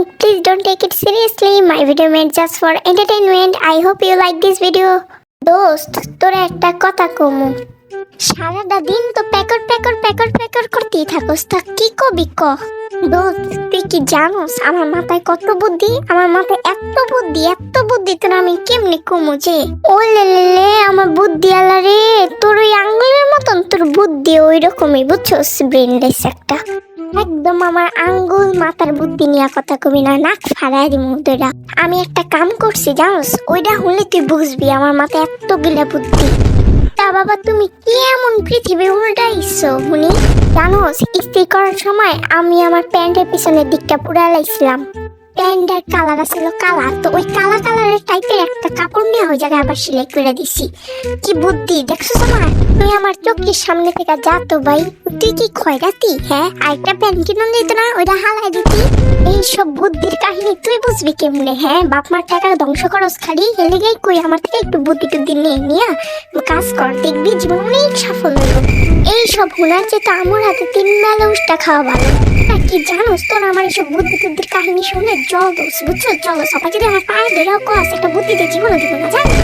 Please don't take it seriously. My video made just for entertainment. I hope you like this video. দোস্ত তোরা একটা কথা কমু, সারাটা দিন তো প্যাকর প্যাকর প্যাকর প্যাকর করতেই থাকোস, তা কি কবি ক? দোস্ত তুই কি জানোস আমার মাথায় কত বুদ্ধি? আমার মাথায় এত বুদ্ধি তোর আমি কেমনে কমু যে? ও লে আমার বুদ্ধি আলা রে, তোর ওই আঙ্গুলের মতন তোর বুদ্ধি ওই রকমই, বুঝছোস? ব্রেনলেস একটা একদম। আমার আঙ্গুল মাথার বুদ্ধি নিয়ে কথা কবি না, নাক ফাড়াই দি মুদরা। আমি একটা কাম করছি জানোস, ওইটা হলে তুই বুঝবি আমার মাথায় এতগুলা বুদ্ধি। তা বাবা তুমি কি এমন পৃথিবী উল্টাইছো হুনি? জানোস ইস্ত্রি করার সময় আমি আমার প্যান্টের পিছনের দিকটা পুরা লাইছিলাম। প্যান্টের কালার আছিল কালা, তো ওই কালা কালারের টাইপের একটা কাপড় নিয়ে ওই জায়গায় আবার সেলাই করে দিছি। কি বুদ্ধি দেখছো আমার? তুই আমার চোখের সামনে থেকে যা তো ভাই। তুই কি খয়রাতি? হ্যাঁ আরেকটা প্যান্ট কিনে দিত না, ওইটা হালাই দিতি। এইসব বুদ্ধির কাহিনী তুই বুঝবি কেমনে? হ্যাঁ বাপ মার টাকা ধ্বংস করস খালি, হেলে গাই কই আমার থেকে একটু বুদ্ধি টুদ্ধি নিয়ে কাজ কর, দেখবি জীবন অনেক সাফল্য হইব। এইসব হুনার চেয়ে আমার হাতে 3 বেলা উষ্টা খাওয়া ভালো। কি জানোস তোর আমার এইসব বুদ্ধি টুদ্ধির কাহিনী শুনে জল দোস, বুঝছো? চলো সবাই যদি আমার পায়ে ধরেও কস একটা বুদ্ধি দিয়ে জীবনও দিব না, জানো?